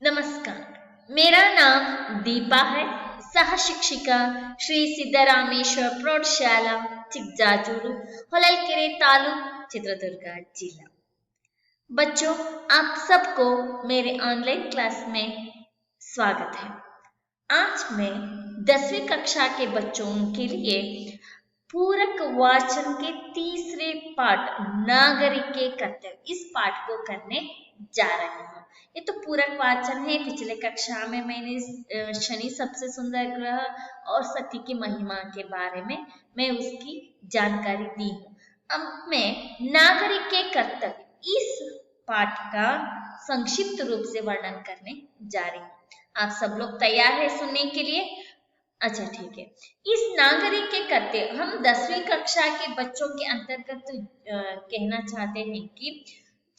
नमस्कार, मेरा नाम दीपा है। सह शिक्षिका श्री सिद्धरामेश्वर प्रौढ़शाला चिक्जाजूರು ಹೊಳಲ್ಕೆರೆ तालुक चित्रदुर्ग जिला। बच्चों, आप सबको मेरे ऑनलाइन क्लास में स्वागत है। आज मैं 10वीं कक्षा के बच्चों के लिए पूरक वाचन के तीसरे पाठ नागरिक के कर्तव्य इस पाठ को करने जा रही हूँ। ये तो पूरक वाचन है। पिछले कक्षा में मैंने शनि सबसे सुंदर ग्रह और सती की महिमा के बारे में मैं उसकी जानकारी दी हूँ। अब मैं नागरिक के कर्तव्य इस पाठ का संक्षिप्त रूप से वर्णन करने जा रही हूँ। आप सब लोग तैयार है सुनने के लिए? अच्छा ठीक है। इस नागरिक के कर्तव्य हम 10वीं कक्षा के बच्चों के अंतर्गत कहना चाहते हैं कि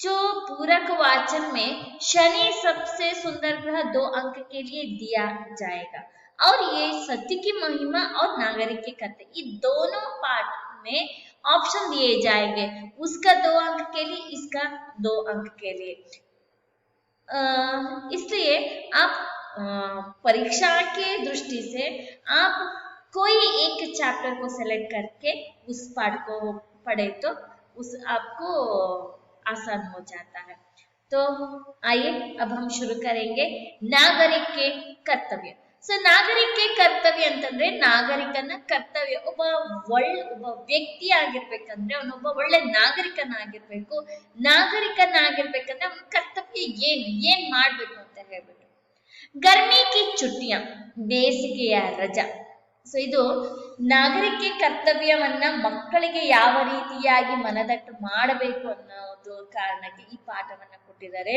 जो पूरक वाचन में शनि सबसे सुंदर ग्रह 2 अंक के लिए दिया जाएगा और ये सत्य की महिमा और नागरिक के कर्तव्य ये दोनों पाठ में ऑप्शन दिए जाएंगे। उसका 2 अंक के लिए, इसका 2 अंक के लिए। इसलिए आप परीक्षा के दृष्टि से आप कोई एक चैप्टर को सेलेक्ट करके उस पाठ को पढ़े तो उस आपको आसान हो जाता है। तो आइए अब हम शुरू करेंगे नागरिक के कर्तव्य। नागरिक के कर्तव्ಯ ಅಂತಂದ್ರೆ ನಾಗರಿಕನ ಕರ್ತವ್ಯ ಒಬ್ಬ ವ್ಯಕ್ತಿ ಆಗಿರ್ಬೇಕಂದ್ರೆ ಅವನೊಬ್ಬ ಒಳ್ಳೆ ನಾಗರಿಕನಾಗಿರ್ಬೇಕು. ನಾಗರಿಕನಾಗಿರ್ಬೇಕಂದ್ರೆ ಅವನ ಕರ್ತವ್ಯ ಏನ್ ಮಾಡ್ಬೇಕು ಅಂತ ಹೇಳ್ಬಿಟ್ಟು ಗರ್ಮಿ ಕಿ ಚುಟ್ಟಿಯಾ ಬೇಸಿಗೆಯ ರಜಾ. ಇದು ನಾಗರಿಕ ಕರ್ತವ್ಯವನ್ನ ಮಕ್ಕಳಿಗೆ ಯಾವ ರೀತಿಯಾಗಿ ಮನದಟ್ಟು ಮಾಡಬೇಕು ಅನ್ನೋದು ಕಾರಣಕ್ಕೆ ಈ ಪಾಠವನ್ನ ಕೊಟ್ಟಿದ್ದಾರೆ।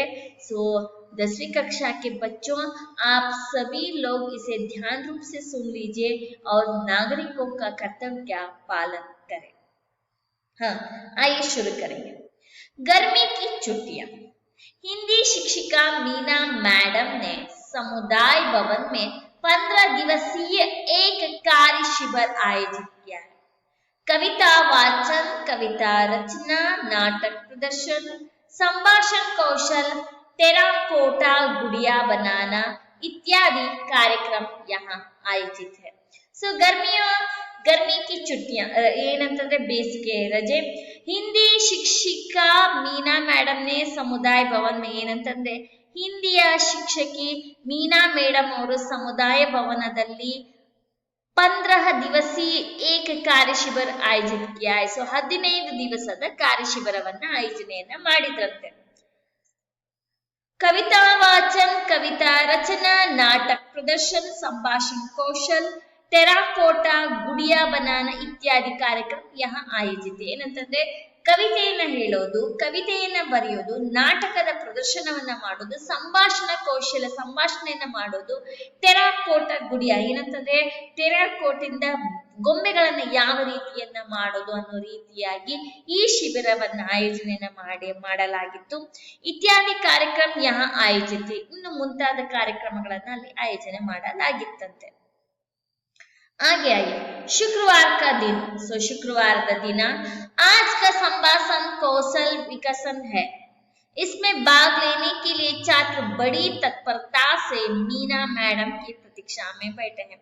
10वीं कक्षा के बच्चों, आप सभी लोग इसे ध्यान रूप से सुन लीजिए और नागरिकों का कर्तव्य का पालन करें। हाँ, आइए शुरू करेंगे। गर्मी की छुट्टियां। हिंदी शिक्षिका मीना मैडम ने समुदाय भवन में 15 दिवसीय एक कार्य शिविर आयोजित किया है। कविता वाचन, कविता रचना, नाटक प्रदर्शन, संभाषण कौशल, टेराकोटा गुड़िया बनाना इत्यादि कार्यक्रम यहाँ आयोजित है। गर्मी की छुट्टियां ಏನಂತಂದ್ರೆ ಬೇಸಿಗೆ ರಜೆ। ಹಿಂದಿ ಶಿಕ್ಷಿಕಾ ಮೀನಾ ಮೇಡಮ್ ನೆ ಸಮುದಾಯ ಭವನ್ में ಏನಂತಂದ್ರೆ ಹಿಂದಿಯ ಶಿಕ್ಷಕಿ ಮೀನಾ ಮೇಡಮ್ ಅವರು ಸಮುದಾಯ ಭವನದಲ್ಲಿ 15 ದಿವसीय एक कार्य ಶಿಬಿರ ಆಯೋಜಿತ किया है। 15 ದಿವಸದ ಕಾರ್ಯ ಶಿಬಿರವನ್ನ ಆಯೋಜನೆಯನ್ನ ಮಾಡಿದ್ರಂತೆ। कविता वाचन, कविता रचना, नाटक प्रदर्शन, संभाषण कौशल, टेराकोटा गुड़िया बनाना इत्यादि कार्यक्रम यहाँ ಆಯೋಜಿತ। ಏನಂತಂದ್ರೆ ಕವಿತೆಯನ್ನ ಹೇಳೋದು, ಕವಿತೆಯನ್ನ ಬರೆಯೋದು, ನಾಟಕದ ಪ್ರದರ್ಶನವನ್ನ ಮಾಡೋದು, ಸಂಭಾಷಣಾ ಕೌಶಲ ಸಂಭಾಷಣೆಯನ್ನ ಮಾಡೋದು, ಟೆರಾಕೋಟ ಗುಡಿಯಾ ಏನಂತಂದ್ರೆ ಟೆರಾಕೋಟಿಂದ ಗೊಂಬೆಗಳನ್ನ ಯಾವ ರೀತಿಯನ್ನ ಮಾಡೋದು ಅನ್ನೋ ರೀತಿಯಾಗಿ ಈ ಶಿಬಿರವನ್ನ ಆಯೋಜನೆಯನ್ನ ಮಾಡಲಾಗಿತ್ತು। ಇತ್ಯಾದಿ ಕಾರ್ಯಕ್ರಮ यहाँ ಆಯೋಜಿತ। ಇನ್ನು ಮುಂತಾದ ಕಾರ್ಯಕ್ರಮಗಳನ್ನ ಅಲ್ಲಿ ಆಯೋಜನೆ ಮಾಡಲಾಗಿತ್ತಂತೆ। आगे आइए, शुक्रवार का दिन। शुक्रवार का दिन आज का संभाषण कौशल विकसन है। इसमें भाग लेने के लिए छात्र बड़ी तत्परता से मीना मैडम की प्रतीक्षा में बैठे हैं।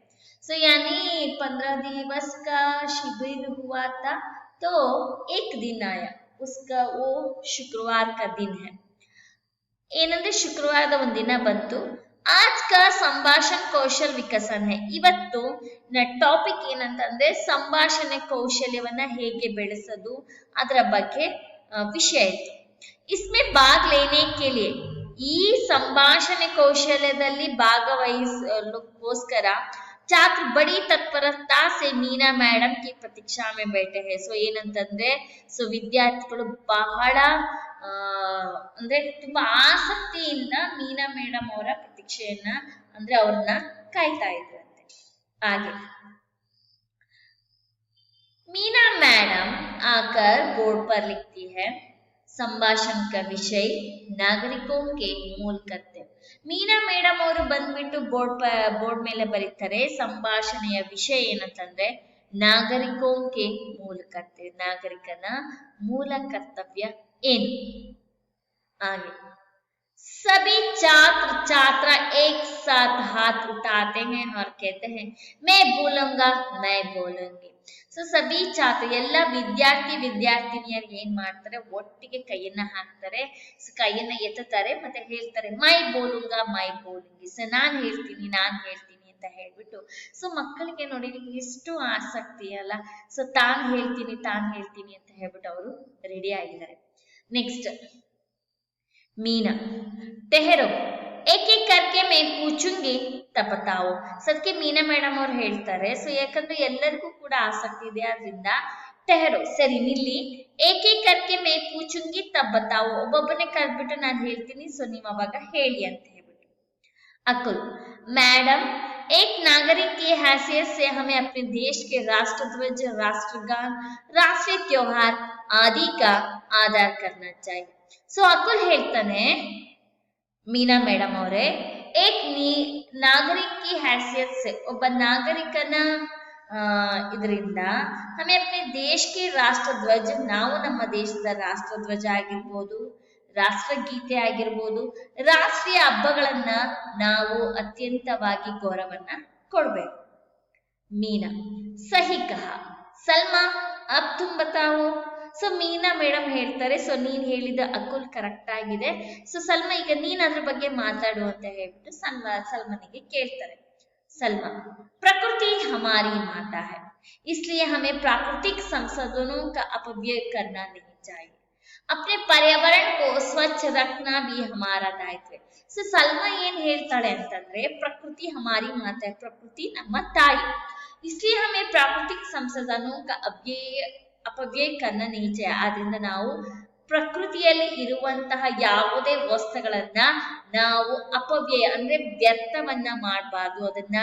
यानी 15 दिवस का शिविर हुआ था, तो एक दिन आया, उसका वो शुक्रवार का दिन है। ಏನಂದ್ರೆ ಶುಕ್ರವಾರದ ಒಂದಿನ ಬಂತು। आज का संभाषण कौशल विकसन है। ಇವತ್ತು ಟಾಪಿಕ್ ಏನಂತಂದ್ರೆ ಸಂಭಾಷಣೆ ಕೌಶಲ್ಯವನ್ನ ಹೇಗೆ ಬೆಳೆಸೋದು ಅದರ ಬಗ್ಗೆ ವಿಷಯ ಇತ್ತು। इसमें भाग लेने के लिए ಈ ಸಂಭಾಷಣೆ ಕೌಶಲ್ಯದಲ್ಲಿ ಭಾಗವಹಿಸಲಿಕ್ಕೋಸ್ಕರ छात्र बड़ी तत्परता से मीना मैडम की प्रतीक्षा में बैठे हैं। ಏನಂತಂದ್ರೆ ವಿದ್ಯಾರ್ಥಿಗಳು ಬಹಳ ಅಂದ್ರೆ ತುಂಬಾ ಆಸಕ್ತಿಯಿಂದ ಮೀನಾ ಮೇಡಮ್ ಅವರ ಪ್ರತೀಕ್ಷೆಯನ್ನ ಅಂದ್ರೆ ಅವ್ರನ್ನ ಕಾಯ್ತಾ ಇದ್ರಂತೆ। ಹಾಗೆ मीना मैडम आकर बोर्ड पर लिखती है, संभाषण का विषय नागरिकों के मूल कर्तव्य। ಮೀನಾ ಮೇಡಮ್ ಅವರು ಬಂದ್ಬಿಟ್ಟು ಬೋರ್ಡ್ ಮೇಲೆ ಬರೀತಾರೆ, ಸಂಭಾಷಣೆಯ ವಿಷಯ ಏನಂತಂದ್ರೆ ನಾಗರಿಕೋಂ ಕೆ ಮೂಲ ಕರ್ತವ್ಯ, ನಾಗರಿಕನ ಮೂಲ ಕರ್ತವ್ಯ ಏನು। ಹಾಗೆ सभी छात्र छात्रा एक साथ हाथ उठाते हैं और कहते हैं मैं बोलूंगा मैं बोलूंगी. ಸೊ ಸಭಿ ಛಾತ್ರ ಎಲ್ಲ ವಿದ್ಯಾರ್ಥಿ ವಿದ್ಯಾರ್ಥಿನಿಯರು ಏನ್ ಮಾಡ್ತಾರೆ, ಒಟ್ಟಿಗೆ ಕೈಯನ್ನ ಹಾಕ್ತಾರೆ, ಕೈಯನ್ನ ಎತ್ತುತ್ತಾರೆ ಮತ್ತೆ ಹೇಳ್ತಾರೆ ಮೈ ಬೋಲುಂಗಿ. ಸೊ ನಾನ್ ಹೇಳ್ತೀನಿ ಅಂತ ಹೇಳ್ಬಿಟ್ಟು, ಸೊ ಮಕ್ಕಳಿಗೆ ನೋಡಿ ಎಷ್ಟು ಆಸಕ್ತಿ ಅಲ್ಲ. ಸೊ ತಾನ್ ಹೇಳ್ತೀನಿ ಅಂತ ಹೇಳ್ಬಿಟ್ಟು ಅವರು ರೆಡಿ ಆಗಿದ್ದಾರೆ. ನೆಕ್ಸ್ಟ್ मीना, ठहरो एक एक करके मैं पूछूंगी तब बताओ. ಸದ್ಕೆ ಮೀನಾ ಮೇಡಮ್ ಅವ್ರು ಹೇಳ್ತಾರೆ. ಸೊ ಯಾಕಂದ್ರೆ ಎಲ್ಲರಿಗೂ ಕೂಡ ಆಸಕ್ತಿ ಇದೆ, ಆದ್ರಿಂದ ಟೆಹರೋ ಸರಿ ನಿಲ್ಲಿ, ಏಕೆ ಕರ್ಕೆ ಮೇ ಪೂಚುಂಗಿ ತಬ್ ಬತಾओ, ಒಬ್ಬೊಬ್ಬನೇ ಕರೆದ್ಬಿಟ್ಟು ನಾನು ಹೇಳ್ತೀನಿ, ಸೊ ನೀವು ಅವಾಗ ಹೇಳಿ ಅಂತ ಹೇಳ್ಬಿಟ್ಟು. अकुल, मैडम एक नागरिक की हैसियत से हमें अपने देश के राष्ट्र ध्वज, राष्ट्रगान, राष्ट्रीय त्योहार आदि का आदर करना चाहिए. ಸೊ ಅಕುಲ್ ಹೇಳ್ತಾನೆ, ಮೀನಾ ಮೇಡಮ್ ಅವರೇ, ಏಕ್ ನಾಗರಿಕ್ ಕಿ ಹೈಸಿಯತ್ ಸೆ, ಒಬ್ಬ ನಾಗರಿಕನ ಇದರಿಂದ ಹಮೆ ಅಪ್ನೆ ದೇಶಕ್ಕೆ ರಾಷ್ಟ್ರ ಧ್ವಜ, ನಾವು ನಮ್ಮ ದೇಶದ ರಾಷ್ಟ್ರ ಧ್ವಜ ಆಗಿರ್ಬೋದು, ರಾಷ್ಟ್ರಗೀತೆ ಆಗಿರ್ಬೋದು, ರಾಷ್ಟ್ರೀಯ ಹಬ್ಬಗಳನ್ನ ನಾವು ಅತ್ಯಂತವಾಗಿ ಗೌರವನ್ನ ಕೊಡ್ಬೇಕು. ಮೀನಾ, ಸಹಿ ಕಹಾ. ಸಲ್ಮಾ, ಅಬ್ ತುಮ್ ಬತಾವೋ. ಸೊ ಮೀನಾ ಮೇಡಮ್ ಹೇಳ್ತಾರೆ, ಸೊ ನೀನ್ ಹೇಳಿದ ಅಕುಲ್ ಕರೆಕ್ಟ್ ಆಗಿದೆ. ಸೊ ಸಲ್ಮಾ, ಈಗ ನೀನ್ ಅದ್ರ ಬಗ್ಗೆ ಮಾತಾಡು ಅಂತ ಹೇಳ್ಬಿಟ್ಟು ಸಲ್ಮನಿಗೆ ಕೇಳ್ತಾರೆ. सलमा, प्रकृति हमारी माता है, इसलिए हमें प्राकृतिक संसाधनों का अपव्यय करना नहीं चाहिए. अपने पर्यावरण को स्वच्छ रखना भी हमारा दायित्व है. ಸೊ ಸಲ್ಮಾ ಏನ್ ಹೇಳ್ತಾಳೆ ಅಂತಂದ್ರೆ, ಪ್ರಕೃತಿ ಹಮಾರಿ ಮಾತಾ, ಪ್ರಕೃತಿ ನಮ್ಮ ತಾಯಿ, इसलिए हमें प्राकृतिक संसाधनों का अपव्यय करना नहीं चाहिए. ಆದ್ರಿಂದ ನಾವು ಪ್ರಕೃತಿಯಲ್ಲಿ ಇರುವಂತಹ ಯಾವುದೇ ವಸ್ತುಗಳನ್ನ ನಾವು ಅಪವ್ಯಯ ಅಂದ್ರೆ ವ್ಯರ್ಥವನ್ನ ಮಾಡಬಾರ್ದು, ಅದನ್ನ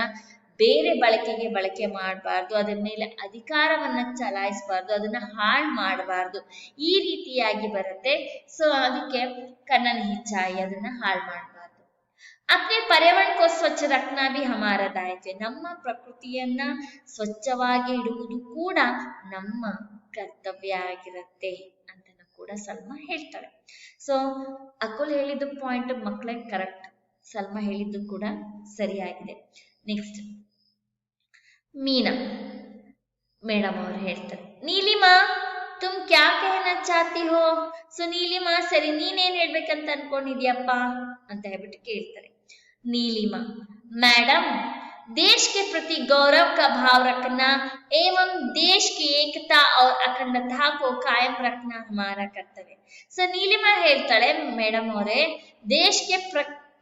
ಬೇರೆ ಬಳಕೆ ಮಾಡಬಾರ್ದು, ಅದರ ಮೇಲೆ ಅಧಿಕಾರವನ್ನ ಚಲಾಯಿಸಬಾರ್ದು, ಅದನ್ನ ಹಾಳು ಮಾಡಬಾರ್ದು, ಈ ರೀತಿಯಾಗಿ ಬರುತ್ತೆ. ಸೊ ಅದಕ್ಕೆ ಕನ್ನ ಹೆಚ್ಚಾಯಿ, ಅದನ್ನ ಹಾಳು ಮಾಡಬಾರ್ದು. अपने पर्यावरण को स्वच्छ रखना भी हमारा दायित्व है. ನಮ್ಮ ಪ್ರಕೃತಿಯನ್ನ ಸ್ವಚ್ಛವಾಗಿ ಇಡುವುದು ಕೂಡ ನಮ್ಮ ಕರ್ತವ್ಯ ಆಗಿರುತ್ತೆ ಅಂತ ಕೂಡ ಸಲ್ಮಾ ಹೇಳ್ತಾಳೆ. ಸೊ ಅಕುಲ್ ಹೇಳಿದ್ದು ಪಾಯಿಂಟ್ ಮಕ್ಕಳೇ ಕರೆಕ್ಟ್, ಸಲ್ಮಾ ಹೇಳಿದ್ದು ಕೂಡ ಸರಿಯಾಗಿದೆ. ನೆಕ್ಸ್ಟ್ ಮೀನಾ ಮೇಡಮ್ ಅವರು ಹೇಳ್ತಾರೆ, ನೀಲಿಮಾ ತುಮ್ ಕ್ಯಾ ಕಹನಾ ಚಾಹತಿ ಹೋ. ಸೊ ನೀಲಿಮಾ, ಸರಿ ನೀನೇನ್ ಹೇಳ್ಬೇಕಂತ ಅನ್ಕೊಂಡಿದ್ಯಪ್ಪ ಅಂತ ಹೇಳ್ಬಿಟ್ಟು ಕೇಳ್ತಾರೆ. नीलिमा, मैडम देश के प्रति गौरव का भाव रखना एवं देश की एकता और अखंडता को कायम रखना हमारा कर्तव्य. ಸೊ ನೀಲಿಮಾ ಹೇಳ್ತಾಳೆ, ಮೇಡಮ್ ಅವರೇ, ದೇಶಕ್ಕೆ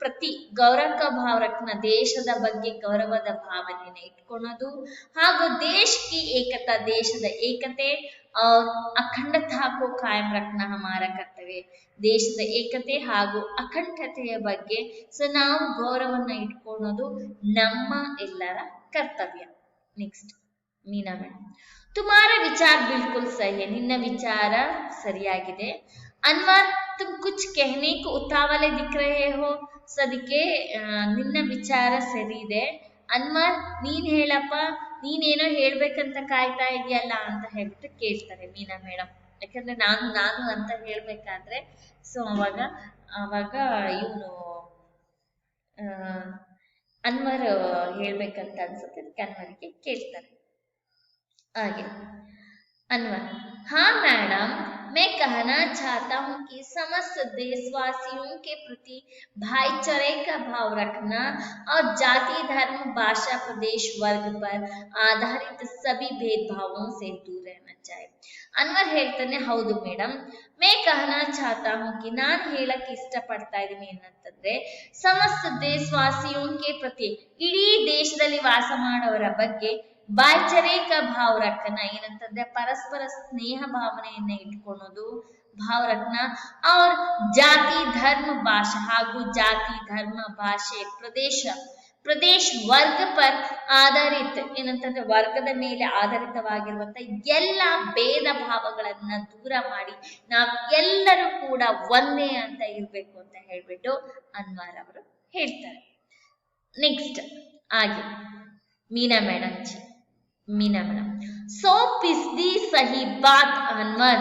ಪ್ರತಿ ಗೌರವ का भाव रखना, ದೇಶದ ಬಗ್ಗೆ ಗೌರವದ ಭಾವನೆಯನ್ನು ಇಟ್ಕೊಳ್ಳೋದು, ಹಾಗೂ ದೇಶಕ್ಕೆ ಏಕತಾ, ದೇಶದ ಏಕತೆ और ಅಖಂಡತಾ को कायम रखना हमारा कर्तव्य. ದೇಶದ ಏಕತೆ ಹಾಗೂ ಅಖಂಡತೆಯ ಬಗ್ಗೆ ಸೊ ನಾವು ಗೌರವನ್ನ ಇಟ್ಕೊಳ್ಳೋದು ನಮ್ಮ ಎಲ್ಲರ ಕರ್ತವ್ಯ. ನೆಕ್ಸ್ಟ್ ಮೀನಾ ಮೇಡಮ್, ತುಮಾರ ವಿಚಾರ ಬಿಲ್ಕುಲ್ ಸಹಿ, ನಿನ್ನ ವಿಚಾರ ಸರಿಯಾಗಿದೆ. ಅನ್ವರ್, ತುಮ್ ಕುಚ್ कहने को उतावले दिख रहे हो. ಸೊ ಅದಕ್ಕೆ ನಿನ್ನ ವಿಚಾರ ಸರಿ ಇದೆ. ಅನ್ವರ್, ನೀನ್ ಹೇಳಪ್ಪ, ನೀನೇನೋ ಹೇಳ್ಬೇಕಂತ ಕಾಯ್ತಾ ಇದೆಯಲ್ಲ ಅಂತ ಹೇಳ್ಬಿಟ್ಟು ಕೇಳ್ತಾರೆ ಮೀನಾ ಮೇಡಮ್. ಯಾಕಂದ್ರೆ ನಾನು ಅಂತ ಹೇಳ್ಬೇಕಾದ್ರೆ ಸೊ ಅವಾಗ ಇವನು ಅನ್ವರ್ ಹೇಳ್ಬೇಕಂತ ಅನ್ಸುತ್ತೆ, ಅದಕ್ಕೆ ಅನ್ವರ್ಗೆ ಕೇಳ್ತಾರೆ. ಹಾಗೆ अनवर, हाँ मैडम, मैं कहना चाहता हूँ कि समस्त देशवासियों के प्रति भाईचारे का भाव रखना और जाति, धर्म, भाषा, प्रदेश, वर्ग पर आधारित सभी भेदभावों से दूर रहना चाहिए. ಅನ್ವರ್ ಹೇಳ್ತಾನೆ, ಹೌದು ಮೇಡಮ್, ಮೇ ಕಹನಾ ಚಾಹತಾ ಹೂಂ ಕಿ, ನಾನು ಹೇಳಕ್ ಇಷ್ಟಪಡ್ತಾ ಇದ್ದೀನಿ ಏನಂತಂದ್ರೆ, ಸಮಸ್ತ ದೇಶವಾಸಿಯೋಂಕೆ ಪ್ರತಿ, ಇಡೀ ದೇಶದಲ್ಲಿ ವಾಸ ಮಾಡೋರ ಬಗ್ಗೆ ಭಾಯ್ಚಾರೆ का भाव रखना, ಏನಂತಂದ್ರೆ ಪರಸ್ಪರ ಸ್ನೇಹ ಭಾವನೆಯನ್ನ ಇಟ್ಕೊಳ್ಳೋದು, ಭಾವ ರಖನ, और ಜಾತಿ, ಧರ್ಮ, ಭಾಷೆ, ಹಾಗೂ ಜಾತಿ, ಧರ್ಮ, ಭಾಷೆ, ಪ್ರದೇಶ, ವರ್ಗ ಪರ್ ಆಧಾರಿತ, ಏನಂತಂದ್ರೆ ವರ್ಗದ ಮೇಲೆ ಆಧಾರಿತವಾಗಿರುವಂತ ಎಲ್ಲ ಭೇದ ಭಾವಗಳನ್ನ ದೂರ ಮಾಡಿ ನಾವು ಎಲ್ಲರೂ ಕೂಡ ಒಂದೇ ಅಂತ ಇರ್ಬೇಕು ಅಂತ ಹೇಳ್ಬಿಟ್ಟು ಅನ್ವರ್ ಅವರು ಹೇಳ್ತಾರೆ. ನೆಕ್ಸ್ಟ್ ಆಗಿ ಮೀನಾ मैडम, 100% सही बात अनवर,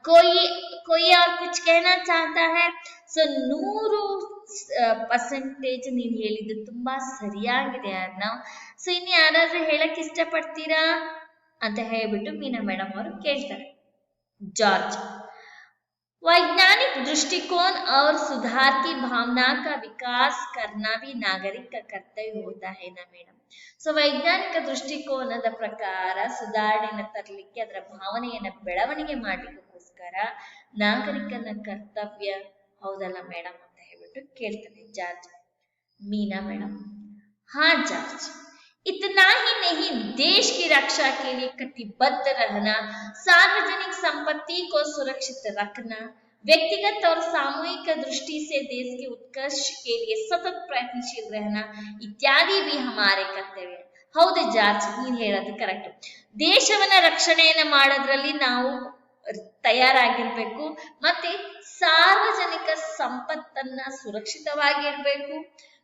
कोई और कुछ कहना चाहता है. ಸೊ 100 ಪರ್ಸೆಂಟೇಜ್ ನೀನ್ ಹೇಳಿದ್ದು ತುಂಬಾ ಸರಿಯಾಗಿದೆ ಅರ್ನವ್. ಸೊ ಇನ್ನು ಯಾರಾದ್ರೂ ಹೇಳಕ್ ಇಷ್ಟಪಡ್ತೀರಾ ಅಂತ ಹೇಳ್ಬಿಟ್ಟು ಮೀನಾ ಮೇಡಮ್ ಅವರು ಕೇಳ್ತಾರೆ. जॉर्ज, वैज्ञानिक दृष्टिकोण और सुधार की भावना का विकास करना भी नागरिक का कर्तव्य होता है ना ಮೇಡಮ್. ಸೊ ವೈಜ್ಞಾನಿಕ ದೃಷ್ಟಿಕೋನದ ಪ್ರಕಾರ ಸುಧಾರಣೆಯನ್ನು ತರಲಿಕ್ಕೆ, ಅದರ ಭಾವನೆಯನ್ನ ಬೆಳವಣಿಗೆ ಮಾಡ್ಲಿಕ್ಕೋಸ್ಕರ ನಾಗರಿಕನ ಕರ್ತವ್ಯ ಹೌದಲ್ಲ ಮೇಡಮ್ ಅಂತ ಹೇಳ್ಬಿಟ್ಟು ಕೇಳ್ತಾನೆ ಜಾರ್ಜ್. ಮೀನಾ ಮೇಡಮ್, ಹಾ ಜಾರ್ಜ್, इतना ही नहीं, देश की रक्षा के लिए कटिबद्ध रहना, सार्वजनिक संपत्ति को सुरक्षित रखना, व्यक्तिगत और सामूहिक दृष्टि से देश के उत्कर्ष के लिए सतत प्रयत्नशील रहना इत्यादि भी हमारे कर्तव्य. ಹೌದು ಜಾರ್ಜ್, ನೀನ್ ಹೇಳೋದು ಕರೆಕ್ಟ್. ದೇಶವನ್ನ ರಕ್ಷಣೆಯನ್ನ ಮಾಡೋದ್ರಲ್ಲಿ ನಾವು ತಯಾರಾಗಿರ್ಬೇಕು, ಮತ್ತೆ ಸಾರ್ವಜನಿಕ ಸಂಪತ್ತನ್ನ ಸುರಕ್ಷಿತವಾಗಿರ್ಬೇಕು,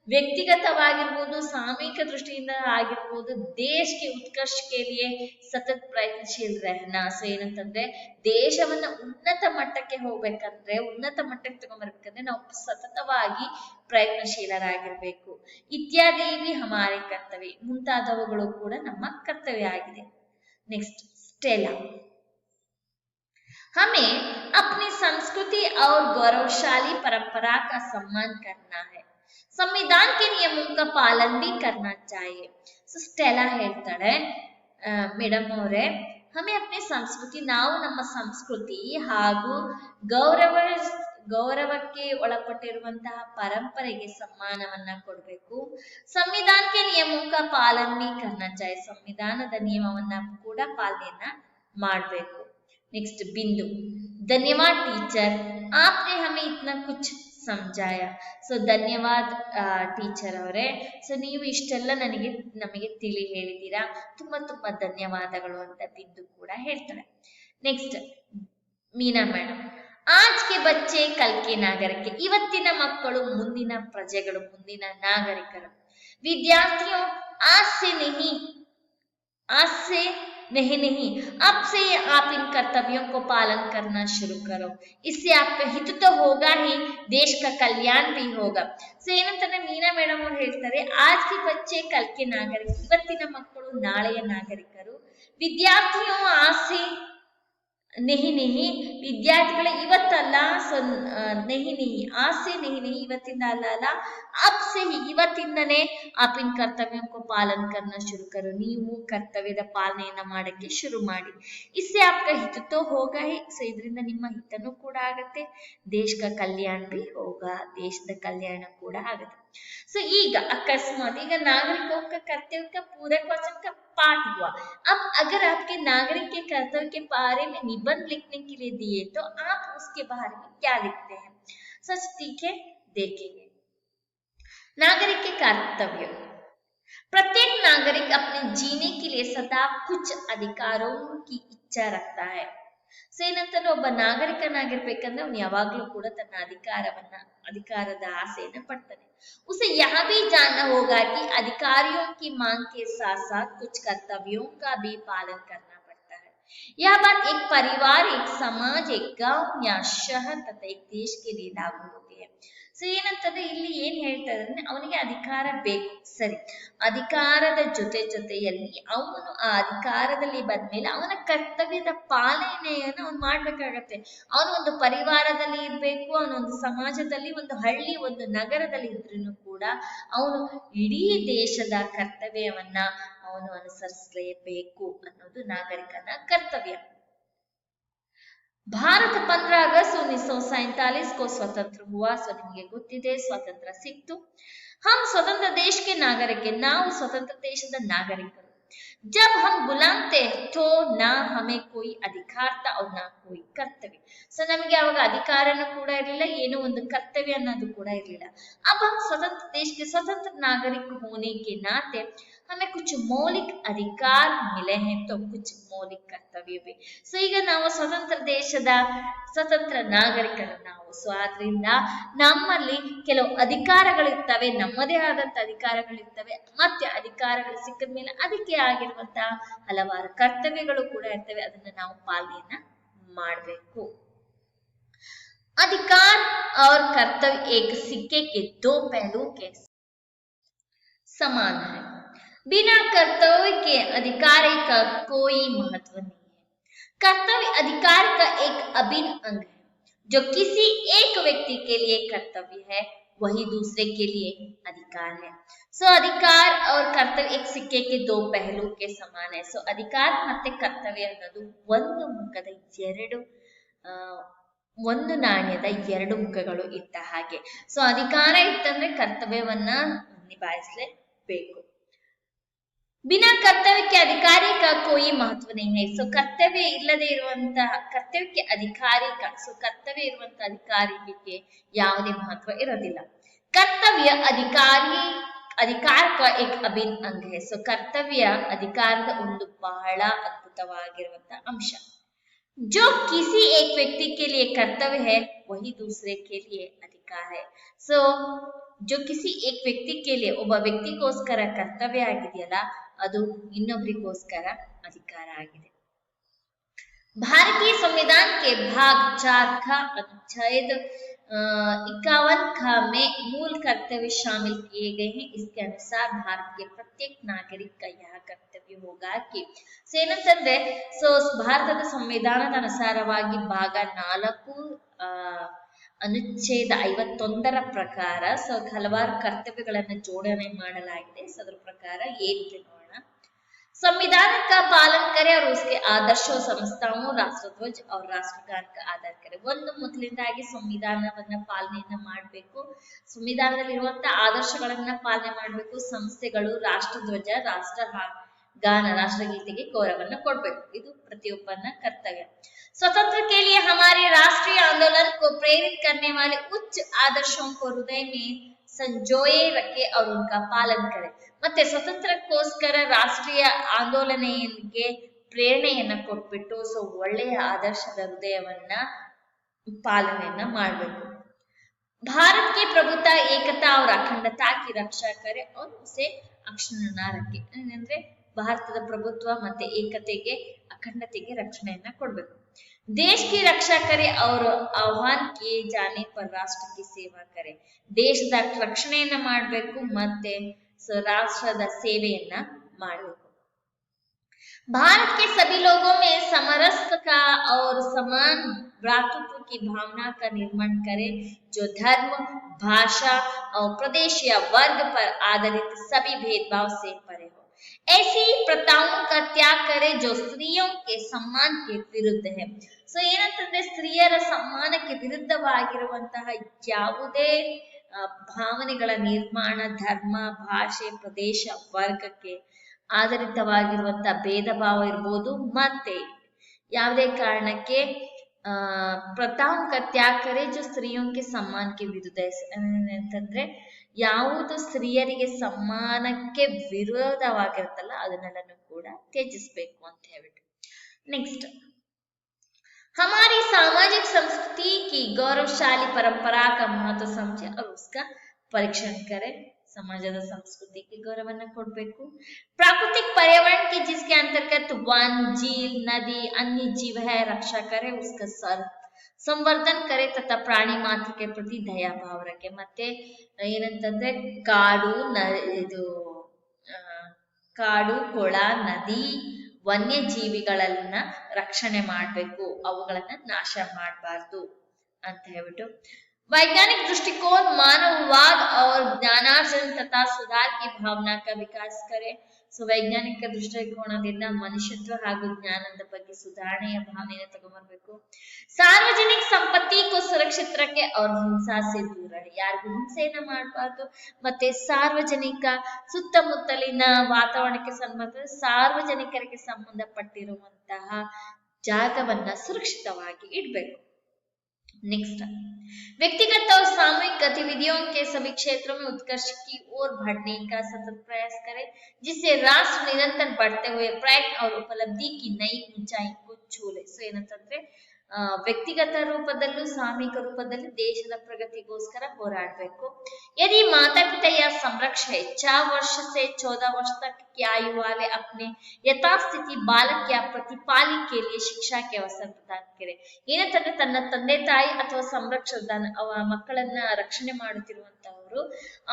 ವ್ಯಕ್ತಿಗತವಾಗಿರ್ಬೋದು, ಸಾಮೂಹಿಕ ದೃಷ್ಟಿಯಿಂದ ಆಗಿರ್ಬೋದು, ದೇಶಕ್ಕೆ ಉತ್ಕರ್ಷಕ್ಕೆ ಲಿಯೇ ಸತತ್ ಪ್ರಯತ್ನಶೀಲ್ ರಹನಾ. ಸೊ ಏನಂತಂದ್ರೆ ದೇಶವನ್ನ ಉನ್ನತ ಮಟ್ಟಕ್ಕೆ ಹೋಗ್ಬೇಕಂದ್ರೆ, ಉನ್ನತ ಮಟ್ಟಕ್ಕೆ ತಗೊಂಡ್ಬರ್ಬೇಕಂದ್ರೆ ನಾವು ಸತತವಾಗಿ ಪ್ರಯತ್ನಶೀಲರಾಗಿರ್ಬೇಕು. ಇತ್ಯಾದಿ भी हमारे ಕರ್ತವ್ಯ, ಮುಂತಾದವುಗಳು ಕೂಡ ನಮ್ಮ ಕರ್ತವ್ಯ ಆಗಿದೆ. ನೆಕ್ಸ್ಟ್ ಸ್ಟೆಲಾ, हमें अपनी संस्कृति और गौरवशाली परंपरा का सम्मान करना है, संविधान के नियमों का पालन भी करना चाहिए. ಸೊ ಸ್ಟೆಲಾ ಹೇಳ್ತಾಳೆ, ಮೇಡಮ್ ಅವರೇ, ಹಮೆ ಅಪ್ನೆ ಸಂಸ್ಕೃತಿ, ನಾವು ನಮ್ಮ ಸಂಸ್ಕೃತಿ ಹಾಗೂ ಗೌರವಕ್ಕೆ ಒಳಪಟ್ಟಿರುವಂತಹ ಪರಂಪರೆಗೆ ಸಮ್ಮಾನವನ್ನ ಕೊಡಬೇಕು. ಸಂವಿಧಾನಕ್ಕೆ ನಿಯಮಕ ಪಾಲನೆ ಕರ್ನಾ ಚಾಹಿಯೆ, ಸಂವಿಧಾನದ ನಿಯಮವನ್ನ ಕೂಡ ಪಾಲನೆಯನ್ನ ಮಾಡಬೇಕು. नेक्स्ट बिंदु, धन्यवाद टीचर, आपने हमें इतना कुछ समझाया. ಸೊ ಧನ್ಯವಾದ ಟೀಚರ್ ಅವರೇ, ಸೊ ನೀವು ಇಷ್ಟೆಲ್ಲ ನಮಗೆ ತಿಳಿ ಹೇಳಿದ್ದೀರಾ, ತುಂಬಾ ತುಂಬಾ ಧನ್ಯವಾದಗಳು ಅಂತ ಬಿಂದು ಕೂಡ ಹೇಳ್ತಾರೆ. ನೆಕ್ಸ್ಟ್ ಮೀನಾ ಮೇಡಮ್, आज के बच्चे कल के नागरिक, ಇವತ್ತಿನ ಮಕ್ಕಳು ಮುಂದಿನ ಪ್ರಜೆಗಳು, ಮುಂದಿನ ನಾಗರಿಕರು. विद्यार्थियों, आज से नहीं अब से आप इन कर्तव्यों को पालन करना शुरू करो, इससे आपका हित तो होगा ही, देश का कल्याण भी होगा. ಸೊ ಏನಂತಾನೆ ಮೀನಾ ಮೇಡಮ್ ಅವ್ರು ಹೇಳ್ತಾರೆ, आज के बच्चे कल के नागरिक, ಇವತ್ತಿನ ಮಕ್ಕಳು ನಾಳೆಯ ನಾಗರಿಕರು. ವಿದ್ಯಾರ್ಥಿಯೋ आज से नहीं, ವಿದ್ಯಾರ್ಥಿಗಳ ಇವತ್ತಲ್ಲ, ಸೊ नहीं आज से नहीं, ಇವತ್ತಿಂದ ಅಲ್ಲ, अब से ही, ಇವತ್ತಿಂದನೇ आप इन कर्तव्यों को पालन करना शुरू करो, ನೀವು ಕರ್ತವ್ಯದ ಪಾಲನೆಯನ್ನ ಮಾಡಕ್ಕೆ ಶುರು ಮಾಡಿ. इससे आपका हित तो होगा ही, ಸೊ ಇದರಿಂದ ನಿಮ್ಮ ಹಿತನೂ ಕೂಡ ಆಗತ್ತೆ, ದೇಶ का कल्याण भी होगा, ದೇಶದ ಕಲ್ಯಾಣ ಕೂಡ ಆಗತ್ತೆ. ಸೊ ಈಗ ಅಕಸ್ಮಾತ್ ಈಗ नागरिकों का कर्तव्य का पूरे क्वेश्चन का पाठ हुआ. अब अगर आपके नागरिक के कर्तव्य के बारे में निबंध लिखने के लिए दिए तो आप उसके बारे में क्या लिखते हैं? सच ठीक है, देखेंगे. नागरिक के कर्तव्य, प्रत्येक नागरिक अपने जीने के लिए सदा कुछ अधिकारों की इच्छा रखता है. ಸೊ ಏನಂತಂದ್ರೆ ಒಬ್ಬ ನಾಗರಿಕನಾಗಿರ್ಬೇಕಂದ್ರೆ ಅವನು ಯಾವಾಗ್ಲೂ ಕೂಡ ತನ್ನ ಅಧಿಕಾರದ ಆಸೆಯನ್ನ ಪಡ್ತಾನೆ. उसे यह भी जानना होगा कि अधिकारियों की मांग के साथ साथ कुछ कर्तव्यों का भी पालन करना पड़ता है. यह बात एक परिवार, एक समाज, एक गांव या शहर तथा एक देश के लिए लागू होती है. ಸೊ ಏನಂತಂದ್ರೆ ಇಲ್ಲಿ ಏನ್ ಹೇಳ್ತಾರೆ ಅಂದ್ರೆ ಅವನಿಗೆ ಅಧಿಕಾರ ಬೇಕು, ಸರಿ, ಅಧಿಕಾರದ ಜೊತೆಯಲ್ಲಿ ಅವನು ಆ ಅಧಿಕಾರದಲ್ಲಿ ಬಂದ್ಮೇಲೆ ಅವನ ಕರ್ತವ್ಯದ ಪಾಲನೆಯನ್ನು ಅವನು ಮಾಡ್ಬೇಕಾಗತ್ತೆ. ಅವನು ಒಂದು ಪರಿವಾರದಲ್ಲಿ ಇರ್ಬೇಕು, ಅವನೊಂದು ಸಮಾಜದಲ್ಲಿ, ಒಂದು ಹಳ್ಳಿ, ಒಂದು ನಗರದಲ್ಲಿ ಇದ್ರೂ ಕೂಡ ಅವನು ಇಡೀ ದೇಶದ ಕರ್ತವ್ಯವನ್ನ ಅವನು ಅನುಸರಿಸಲೇಬೇಕು ಅನ್ನೋದು ನಾಗರಿಕನ ಕರ್ತವ್ಯ. ಭಾರತ 15 अगस्त 1947 को स्वतंत्र हुआ. ಸೊ ನಿಮಗೆ ಗೊತ್ತಿದೆ, ಸ್ವಾತಂತ್ರ್ಯ ಸಿಕ್ತು. हम स्वतंत्र देश के नागरिक, ನಾವು ಸ್ವತಂತ್ರ ದೇಶದ ನಾಗರಿಕರು. जब हम गुलाम थे तो ना हमें कोई अधिकार था और ना कोई कर्तव्य. ಸೊ ನಮಗೆ ಅವಾಗ ಅಧಿಕಾರನೂ ಕೂಡ ಇರಲಿಲ್ಲ, ಏನೋ ಒಂದು ಕರ್ತವ್ಯ ಅನ್ನೋದು ಕೂಡ ಇರಲಿಲ್ಲ. अब हम स्वतंत्र देश के स्वतंत्र नागरिक होने के नाते हमें कुछ मौलिक अधिकार मिले हैं तो कुछ मौलिक कर्तव्य भी. ಸೊ ಈಗ ನಾವು ಸ್ವತಂತ್ರ ದೇಶದ ಸ್ವತಂತ್ರ ನಾಗರಿಕರು ನಾವು. ಸೊ ಆದ್ರಿಂದ ನಮ್ಮಲ್ಲಿ ಕೆಲವು ಅಧಿಕಾರಗಳಿರ್ತವೆ, ನಮ್ಮದೇ ಆದಂತ ಅಧಿಕಾರಗಳಿರ್ತವೆ, ಮತ್ತೆ ಅಧಿಕಾರಗಳು ಸಿಕ್ಕಿದ ಮೇಲೆ ಅದಕ್ಕೆ ಆಗಿರುವಂತಹ ಹಲವಾರು ಕರ್ತವ್ಯಗಳು ಕೂಡ ಇರ್ತವೆ, ಅದನ್ನ ನಾವು ಪಾಲನೆಯನ್ನ ಮಾಡಬೇಕು. अधिकार और कर्तव्य एक सिक्के के दो पहलुओं के समान है। बिना कर्तव्य के अधिकार का कोई महत्व नहीं है। कर्तव्य अधिकार का एक अभिन्न अंग है। जो किसी एक व्यक्ति के लिए कर्तव्य है वही दूसरे के लिए अधिकार है। सो अधिकार और कर्तव्य एक सिक्के के दो पहलू के समान है। सो अधिकार ಮತ್ತೆ ಕರ್ತವ್ಯ ಅನ್ನೋದು ಒಂದು ಮುಖದ ಒಂದು ನಾಣ್ಯದ ಎರಡು ಮುಖಗಳು ಇದ್ದ ಹಾಗೆ. ಸೊ ಅಧಿಕಾರ ಇತ್ತಂದ್ರೆ ಕರ್ತವ್ಯವನ್ನ ನಿಭಾಯಿಸಲೇಬೇಕು. बिना कर्तव्य के अधिकारी का कोई महत्व नहीं है. सो कर्तव्य ಇಲ್ಲದೆ ಇರುವಂತಹ ಕರ್ತವ್ಯಕ್ಕೆ ಕರ್ತವ್ಯ ಇರುವಂತಹ ಅಧಿಕಾರಿಗೆ ಯಾವುದೇ ಮಹತ್ವ ಇರೋದಿಲ್ಲ. ಕರ್ತವ್ಯ अधिकार का एक अभिन्न अंग है. सो ಕರ್ತವ್ಯ ಅಧಿಕಾರದ ಒಂದು ಬಹಳ ಅದ್ಭುತವಾಗಿರುವಂತಹ ಅಂಶ. जो किसी एक व्यक्ति के लिए कर्तव्य है वही दूसरे के लिए अधिकार है. सो जो किसी एक व्यक्ति के लिए ಒಬ್ಬ ವ್ಯಕ್ತಿಗೋಸ್ಕರ ಕರ್ತವ್ಯ ಆಗಿದೆಯಲ್ಲ ಅದು ಇನ್ನೊಬ್ಬರಿಗೋಸ್ಕರ अधिकार आಗಿದೆ. भारतीय संविधान के भाग 4 का अनुच्छेद 51 में मूल कर्तव्य शामिल किए गए हैं. इसके अनुसार भारत के प्रत्येक नागरिक का यह कर्तव्य होगा कि ಏನಂತಂದ್ರೆ ಭಾರತದ ಸಂವಿಧಾನದ ಅನುಸಾರವಾಗಿ ಭಾಗ 4 ಅನುಚ್ಛೇದ 51 ಪ್ರಕಾರ ಹಲವಾರು ಕರ್ತವ್ಯಗಳನ್ನು ಜೋಡಣೆ ಮಾಡಲಾಗಿದೆ. ಅದರ ಪ್ರಕಾರ ಏನಿದೆ ನೋಡೋಣ. संविधान का पालन करे और उसके आदर्शों संस्थाओं राष्ट्रध्वज और राष्ट्रगान का आदर करे. ಒಂದು ಮೊದಲಿಂದಾಗಿ ಸಂವಿಧಾನವನ್ನ ಪಾಲನೆಯನ್ನ ಮಾಡಬೇಕು. ಸಂವಿಧಾನದಲ್ಲಿರುವಂತಹ ಆದರ್ಶಗಳನ್ನ ಪಾಲನೆ ಮಾಡಬೇಕು. ಸಂಸ್ಥೆಗಳು ರಾಷ್ಟ್ರಧ್ವಜ ರಾಷ್ಟ್ರಗಾನ ರಾಷ್ಟ್ರಗೀತೆಗೆ ಗೌರವವನ್ನು ಕೊಡಬೇಕು. ಇದು ಪ್ರತಿಯೊಬ್ಬನ कर्तव्य. स्वतंत्र के लिए हमारे राष्ट्रीय आंदोलन को प्रेरित करने वाले उच्च आदर्शों को हृदय में संजोए रखे और उनका पालन करे. ಮತ್ತೆ ಸ್ವತಂತ್ರಕ್ಕೋಸ್ಕರ ರಾಷ್ಟ್ರೀಯ ಆಂದೋಲನೆಗೆ ಪ್ರೇರಣೆಯನ್ನ ಕೊಟ್ಬಿಟ್ಟು ಒಳ್ಳೆಯ ಆದರ್ಶದ ಹೃದಯವನ್ನ ಪಾಲನೆಯನ್ನ ಮಾಡಬೇಕು. भारत की प्रभुता एकता और अखंडता की रक्षा करे और उसे अक्षुण्ण रखे. ಅಂದ್ರೆ ಭಾರತದ ಪ್ರಭುತ್ವ ಮತ್ತೆ ಏಕತೆಗೆ ಅಖಂಡತೆಗೆ ರಕ್ಷಣೆಯನ್ನ ಕೊಡಬೇಕು. देश की रक्षा करे और आह्वान किए जाने पर राष्ट्र की सेवा करे. ದೇಶದ ರಕ್ಷಣೆಯನ್ನ ಮಾಡಬೇಕು ಮತ್ತೆ राष्ट्र सेवेयನ್ನ ಮಾಡಬೇಕು. भारत के सभी लोगों में समरसता का और समान भ्रातृत्व की भावना का निर्माण करे जो धर्म भाषा और प्रदेश या वर्ग पर आधारित सभी भेदभाव से परे हो. ऐसी प्रथाओं का त्याग करे जो स्त्रियों के सम्मान के विरुद्ध है. सो ಏನಂತಂದ್ರೆ ಸ್ತ್ರೀಯರ ಸಮ್ಮಾನಕ್ಕೆ ವಿರುದ್ಧವಾಗಿರುವಂತಹ ಯಾವುದೇ ಭಾವನೆಗಳ ನಿರ್ಮಾಣ ಧರ್ಮ ಭಾಷೆ ಪ್ರದೇಶ ವರ್ಗಕ್ಕೆ ಆಧಾರಿತವಾಗಿರುವಂತಹ ಭೇದ ಭಾವ ಇರ್ಬೋದು. ಮತ್ತೆ ಯಾವುದೇ ಕಾರಣಕ್ಕೆ ಪ್ರಥಾओं का त्याग करे जो स्त्रियों के सम्मान के विरुद्ध ಅಂತಂದ್ರೆ ಯಾವುದು ಸ್ತ್ರೀಯರಿಗೆ ಸಮ್ಮಾನಕ್ಕೆ ವಿರೋಧವಾಗಿರುತ್ತಲ್ಲ ಅದನ್ನೆಲ್ಲನೂ ಕೂಡ ತ್ಯಜಿಸಬೇಕು ಅಂತ ಹೇಳ್ಬಿಟ್ಟು. ನೆಕ್ಸ್ಟ್ हमारी सामाजिक संस्कृति की गौरवशाली परंपरा का महत्व समझे और उसका परीक्षण करें. समाजದ ಸಂಸ್ಕೃತಿಗೆ ಗೌರವವನ್ನು ಕೊಡಬೇಕು. प्राकृतिक पर्यावरण की जिसके अंतर्गत वन झील नदी अन्य जीव है रक्षा करे उसका संवर्धन करे तथा प्राणी मात्र के प्रति दया भाव रखे. ಮತ್ತೆ ಏನಂತಂದ್ರೆ ಕಾಡು ಕೊಳ ನದಿ ವನ್ಯಜೀವಿಗಳನ್ನ ರಕ್ಷಣೆ ಮಾಡಬೇಕು, ಅವುಗಳನ್ನ ನಾಶ ಮಾಡಬಾರ್ದು ಅಂತ ಹೇಳ್ಬಿಟ್ಟು. वैज्ञानिक दृष्टिकोण मानववाद और ज्ञानार्जन तथा सुधार की भावना का विकास करे. ವೈಜ್ಞಾನಿಕ ದೃಷ್ಟಿಕೋನದಿಂದ ಮನುಷ್ಯತ್ವ ಹಾಗೂ ಜ್ಞಾನದ ಬಗ್ಗೆ ಸುಧಾರಣೆಯ ಭಾವನೆಯನ್ನು ತಗೊಂಡ್ಬರ್ಬೇಕು. ಸಾರ್ವಜನಿಕ ಸಂಪತ್ತಿ को सुरक्षित रखे और हिंसा से दूर रहे. ಯಾರಿಗೂ ಹಿಂಸೆಯನ್ನ ಮಾಡಬಾರ್ದು ಮತ್ತೆ ಸಾರ್ವಜನಿಕ ಸುತ್ತಮುತ್ತಲಿನ ವಾತಾವರಣಕ್ಕೆ ಸಾರ್ವಜನಿಕರಿಗೆ ಸಂಬಂಧಪಟ್ಟಿರುವಂತಹ ಜಾಗವನ್ನ ಸುರಕ್ಷಿತವಾಗಿ ಇಡಬೇಕು. नेक्स्ट व्यक्तिगत और सामूहिक गतिविधियों के सभी क्षेत्रों में उत्कर्ष की ओर बढ़ने का सतत प्रयास करें जिससे राष्ट्र निरंतर बढ़ते हुए प्रयत्न और उपलब्धि की नई ऊंचाई को छू ले. सो ಏನಂತಂದ್ರೆ ವ್ಯಕ್ತಿಗತ ರೂಪದಲ್ಲೂ ಸಾಮೂಹಿಕ ರೂಪದಲ್ಲಿ ದೇಶದ ಪ್ರಗತಿಗೋಸ್ಕರ ಹೋರಾಡಬೇಕು. यदि माता पिता या या संरक्षक है 6 वर्ष से 14 वर्ष तक की आयु वाले अपने यथास्थिति बालक या प्रतिपाली के लिए ಶಿಕ್ಷಾ के अवसर प्रदान करे। ಏನಂತಂದ್ರೆ ತನ್ನ ತಂದೆ ತಾಯಿ ಅಥವಾ ಸಂರಕ್ಷಕ ಮಕ್ಕಳನ್ನ ರಕ್ಷಣೆ ಮಾಡುತ್ತಿರುವಂತವರು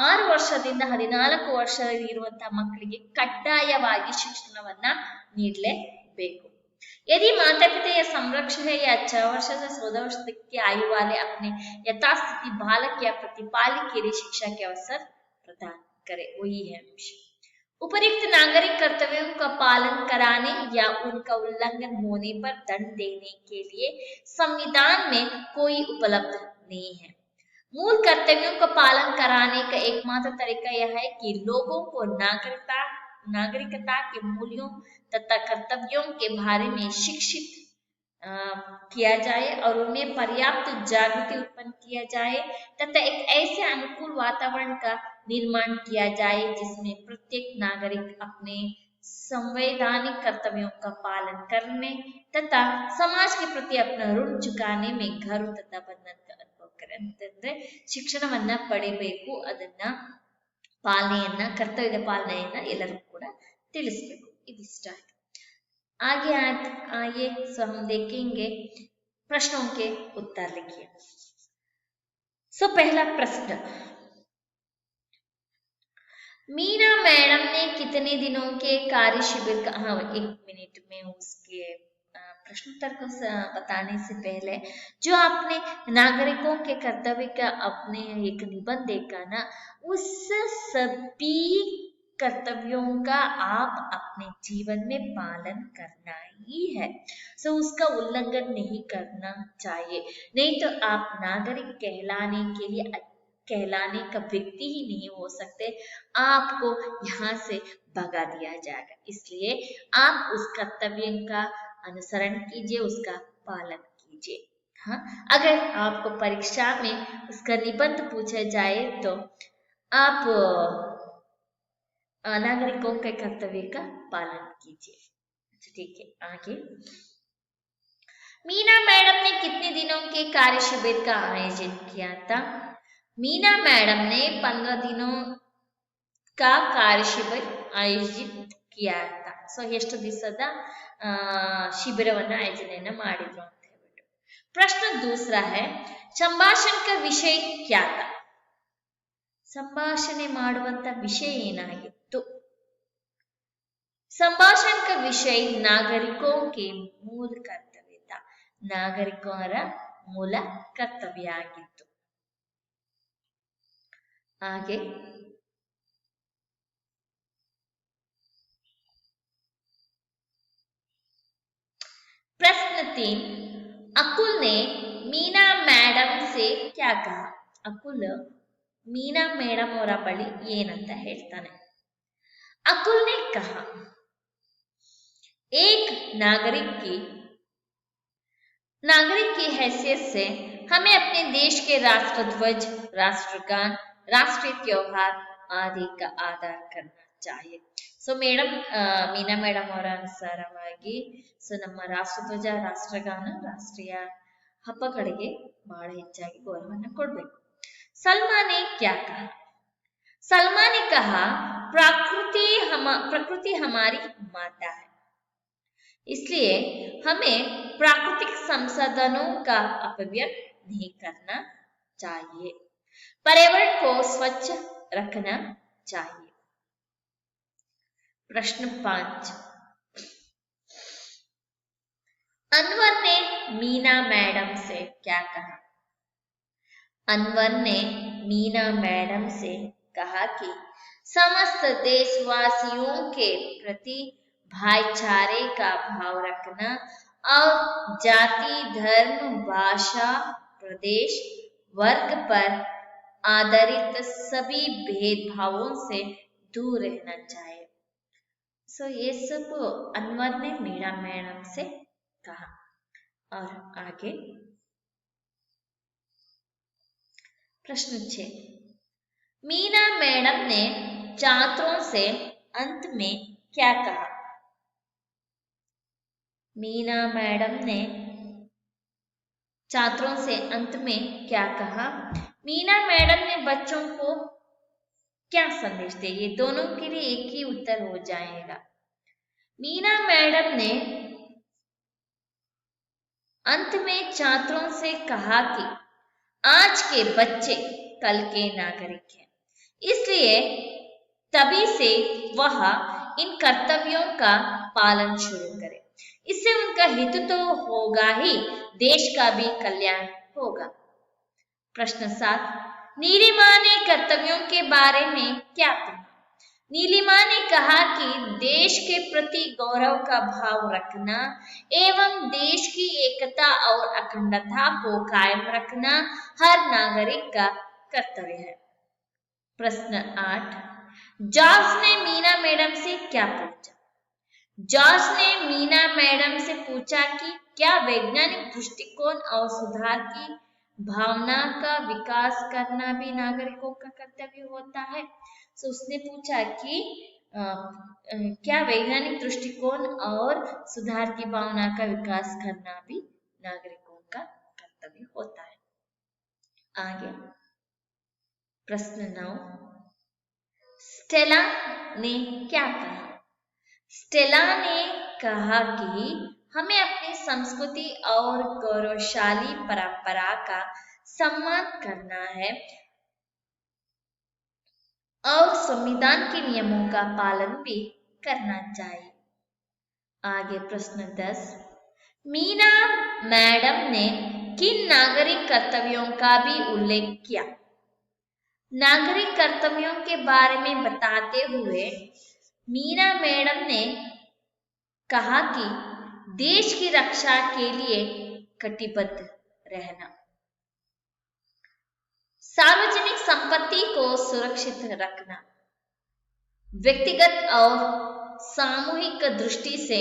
6 ವರ್ಷದಿಂದ 14 ವರ್ಷ ಇರುವಂತಹ ಮಕ್ಕಳಿಗೆ ಕಡ್ಡಾಯವಾಗಿ ಶಿಕ್ಷಣವನ್ನ ನೀಡಲೇಬೇಕು। यदि माता पिता या संरक्षक है या 6 वर्ष से 14 वर्ष तक की आयु वाले अपने यथास्थिति बालक या प्रतिपाली के लिए शिक्षा के अवसर प्रदान करे, वही है अंश। उपयुक्त नागरिक कर्तव्यों का पालन कराने या उनका उल्लंघन होने पर दंड देने के लिए संविधान में कोई उपलब्ध नहीं है। मूल कर्तव्यों का पालन कराने का एकमात्र तरीका यह है कि लोगों को नागरिकता के मूल्यों तथा कर्तव्यों के बारे में शिक्षित किया जाए और उनमें पर्याप्त जागृति उत्पन्न किया जाए तथा एक ऐसे अनुकूल वातावरण का निर्माण किया जाए जिसमें प्रत्येक नागरिक अपने संवैधानिक कर्तव्यों का पालन करने तथा समाज के प्रति अपना ऋण चुकाने में गर्व तथा बंधन का अनुभव करे। ಅಂತಂದ್ರೆ ಶಿಕ್ಷಣವನ್ನ ಪಡೆಯಬೇಕು, ಅದನ್ನ ಪಾಲನೆಯನ್ನ ಕರ್ತವ್ಯದ ಪಾಲನೆಯನ್ನ ಎಲ್ಲರೂ ಕೂಡ ತಿಳಿಸಬೇಕು। इदिष्ट है। आगे सो हम देखेंगे प्रश्नों के उत्तर लिखिए। सो पहला प्रश्न, मीना मैडम ने कितने दिनों के कार्य शिविर का, हाँ 1 मिनट में उसके प्रश्नोत्तर को बताने से पहले जो आपने नागरिकों के कर्तव्य का अपने एक निबंध देखा ना, उस सभी कर्तव्यों का आप अपने जीवन में पालन करना ही है। सो उसका उल्लंघन नहीं करना चाहिए, नहीं तो आप नागरिक कहलाने का व्यक्ति ही नहीं हो सकते, आपको यहाँ से भगा दिया जाएगा। इसलिए आप उस कर्तव्य का अनुसरण कीजिए, उसका पालन कीजिए। हाँ, अगर आपको परीक्षा में उसका निबंध पूछा जाए तो आप नागरिकों के कर्तव्य का पालन कीजिए। ठीक है, आगे। मीना मैडम ने कितने दिनों के कार्य शिविर का आयोजन किया था? मीना मैडम ने 15 दिनों का कार्य शिविर आयोजित किया था। सो ಎಷ್ಟು ದಿವಸದ ಶಿಬಿರವನ್ನ ಆಯೋಜನೆಯನ್ನ ಮಾಡಿದ್ರು ಅಂತ ಹೇಳ್ಬಿಟ್ಟು। प्रश्न दूसरा है, संभाषण का विषय क्या था? संभाषणे ಮಾಡುವಂತ ವಿಷಯ ಏನಾಗಿತ್ತು? संभाषण का विषय नागरिकों के मूल कर्तव्य था, नागरिकों मूल कर्तव्य ಆಗಿತ್ತು। आगे प्रश्न 3, अकुल ने मीना मैडम से क्या कहा? अकुल मीना मैडम ಅವರ ಬಳಿ ಏನಂತ ಹೇಳ್ತಾನೆ? अकुल ने कहा, एक नागरिक की हैसियत से हमें अपने देश के राष्ट्रध्वज, राष्ट्रगान, राष्ट्रीय त्योहार आदि का आदर करना चाहिए। सो ಮೇಡಮ್ ಮೀನಾ ಮೇಡಮ್ ಅವರ ಅನುಸಾರವಾಗಿ ನಮ್ಮ ರಾಷ್ಟ್ರಧ್ವಜ, ರಾಷ್ಟ್ರಗಾನ, ರಾಷ್ಟ್ರೀಯ ಹಬ್ಬಗಳಿಗೆ ಬಹಳ ಹೆಚ್ಚಾಗಿ ಗೌರವವನ್ನು ಕೊಡಬೇಕು। सलमा ने क्या कहा? सलमा ने कहा, प्रकृति हमारी माता है, इसलिए हमें प्राकृतिक संसाधनों का अपव्यय नहीं करना चाहिए, पर्यावरण को स्वच्छ रखना चाहिए। प्रश्न 5, अनवर ने मीना मैडम से क्या कहा? अनवर ने मीना मैडम से कहा कि समस्त देशवासियों के प्रति भाईचारे का भाव रखना और जाति, धर्म, भाषा, प्रदेश, वर्ग पर आधारित सभी भेदभावों से दूर रहना चाहिए। सो ये सब अनवर ने मीना मैडम से कहा। और आगे प्रश्न 6, मीना मैडम ने छात्रों से अंत में क्या कहा? मीना मैडम ने छात्रों से अंत में क्या कहा? मीना मैडम ने बच्चों को क्या संदेश दे? ये दोनों के लिए एक ही उत्तर हो जाएगा। मीना मैडम ने अंत में छात्रों से कहा कि आज के बच्चे कल के नागरिक हैं, इसलिए तभी से वह इन कर्तव्यों का पालन शुरू करें। इससे उनका हित तो होगा ही, देश का भी कल्याण होगा। प्रश्न 7, नीलिमा ने कर्तव्यों के बारे में क्या कहा? नीलिमा ने कहा कि देश के प्रति गौरव का भाव रखना एवं देश की एकता और अखंडता को कायम रखना हर नागरिक का कर्तव्य है। प्रश्न 8, जॉर्ज ने मीना मैडम से क्या पूछा? जॉर्ज ने मीना मैडम से पूछा कि क्या वैज्ञानिक दृष्टिकोण और सुधार की भावना का विकास करना भी नागरिकों का कर्तव्य होता है। तो उसने पूछा कि क्या वैज्ञानिक दृष्टिकोण और सुधार की भावना का विकास करना भी नागरिकों का कर्तव्य होता है। आगे प्रश्न 9, स्टेला ने क्या कहा? स्टेला ने कहा कि हमें अपनी संस्कृति और गौरवशाली परंपरा का सम्मान करना है और संविधान के नियमों का पालन भी करना चाहिए। आगे प्रश्न 10, मीना मैडम ने किन नागरिक कर्तव्यों का भी उल्लेख किया? नागरिक कर्तव्यों के बारे में बताते हुए मीना मैडम ने कहा कि देश की रक्षा के लिए कटिबद्ध रहना, सार्वजनिक संपत्ति को सुरक्षित रखना, व्यक्तिगत और सामूहिक दृष्टि से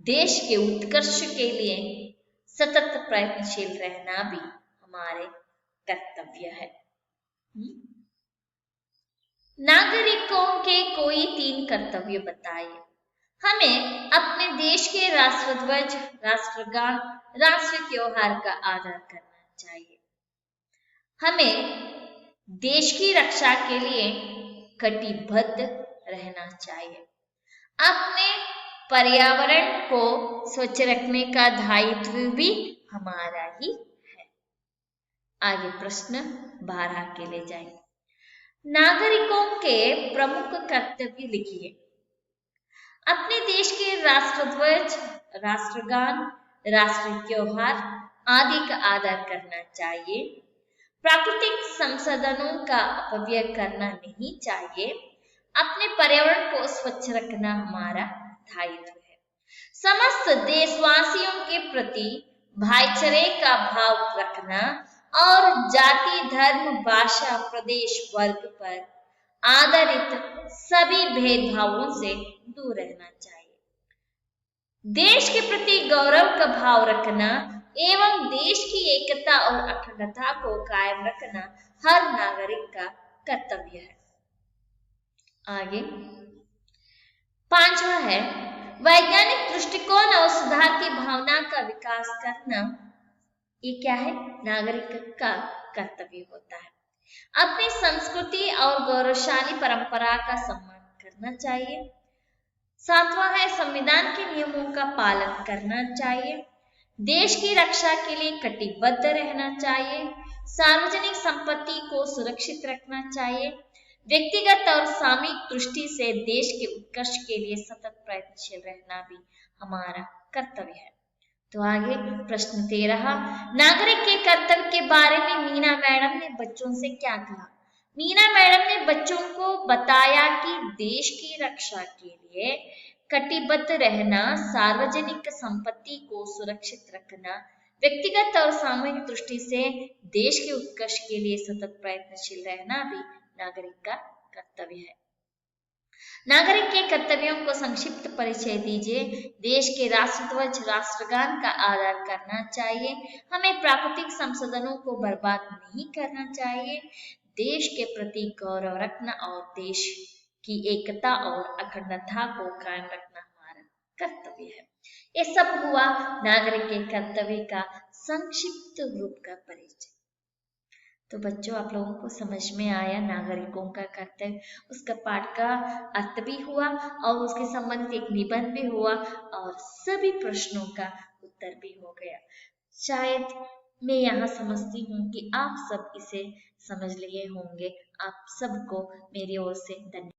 देश के उत्कर्ष के लिए सतत प्रयत्नशील रहना भी हमारे कर्तव्य है। नागरिकों के कोई 3 कर्तव्य बताइए। हमें अपने देश के राष्ट्रध्वज, राष्ट्रगान, राष्ट्रीय त्योहार का आदर करना चाहिए। हमें देश की रक्षा के लिए कटिबद्ध रहना चाहिए। अपने पर्यावरण को स्वच्छ रखने का दायित्व भी हमारा ही है। आगे प्रश्न 12 के ले जाएंगे। नागरिकों के प्रमुख कर्तव्य लिखिए। अपने देश के राष्ट्रध्वज, राष्ट्रगान, राष्ट्रीय त्योहार आदि का आदर करना चाहिए। प्राकृतिक संसाधनों का अपव्यय करना नहीं चाहिए। अपने पर्यावरण को स्वच्छ रखना हमारा दायित्व है। समस्त देशवासियों के प्रति भाईचारे का भाव रखना और जाति, धर्म, भाषा, प्रदेश, वर्ग पर आधारित सभी भेदभावों से दूर रहना चाहिए। देश के प्रति गौरव का भाव रखना एवं देश की एकता और अखंडता को कायम रखना हर नागरिक का कर्तव्य है। आगे 5वां है वैज्ञानिक दृष्टिकोण और सुधार की भावना का विकास करना। ये क्या है? नागरिक का कर्तव्य होता है। अपनी संस्कृति और गौरवशाली परंपरा का सम्मान करना चाहिए। 7वां है संविधान के नियमों का पालन करना चाहिए। देश की रक्षा के लिए कटिबद्ध रहना चाहिए। सार्वजनिक संपत्ति को सुरक्षित रखना चाहिए। व्यक्तिगत और सामूहिक दृष्टि से देश के उत्कर्ष के लिए सतत प्रयत्नशील रहना भी हमारा कर्तव्य है। तो आगे प्रश्न 13, नागरिक के कर्तव्य के बारे में मीना मैडम ने बच्चों से क्या कहा? मीना मैडम ने बच्चों को बताया कि देश की रक्षा के लिए कटिबद्ध रहना, सार्वजनिक संपत्ति को सुरक्षित रखना, व्यक्तिगत और सामूहिक दृष्टि से देश के उत्कर्ष के लिए सतत प्रयत्नशील रहना भी नागरिक का कर्तव्य है। नागरिक के कर्तव्यों को संक्षिप्त परिचय दीजिए। देश के राष्ट्रध्वज, राष्ट्रगान का आदर करना चाहिए। हमें प्राकृतिक संसाधनों को बर्बाद नहीं करना चाहिए। देश के प्रति गौरव रखना और देश की एकता और अखंडता को कायम रखना हमारा कर्तव्य है। ये सब हुआ नागरिक के कर्तव्य का संक्षिप्त रूप का परिचय। तो बच्चों, आप लोगों को समझ में आया नागरिकों का कर्तव्य, उसका पाठ का अर्थ भी हुआ और उसके संबंधित एक निबंध भी हुआ और सभी प्रश्नों का उत्तर भी हो गया। शायद मैं यहाँ समझती हूँ कि आप सब इसे समझ लिए होंगे। आप सबको मेरी ओर से धन्यवाद।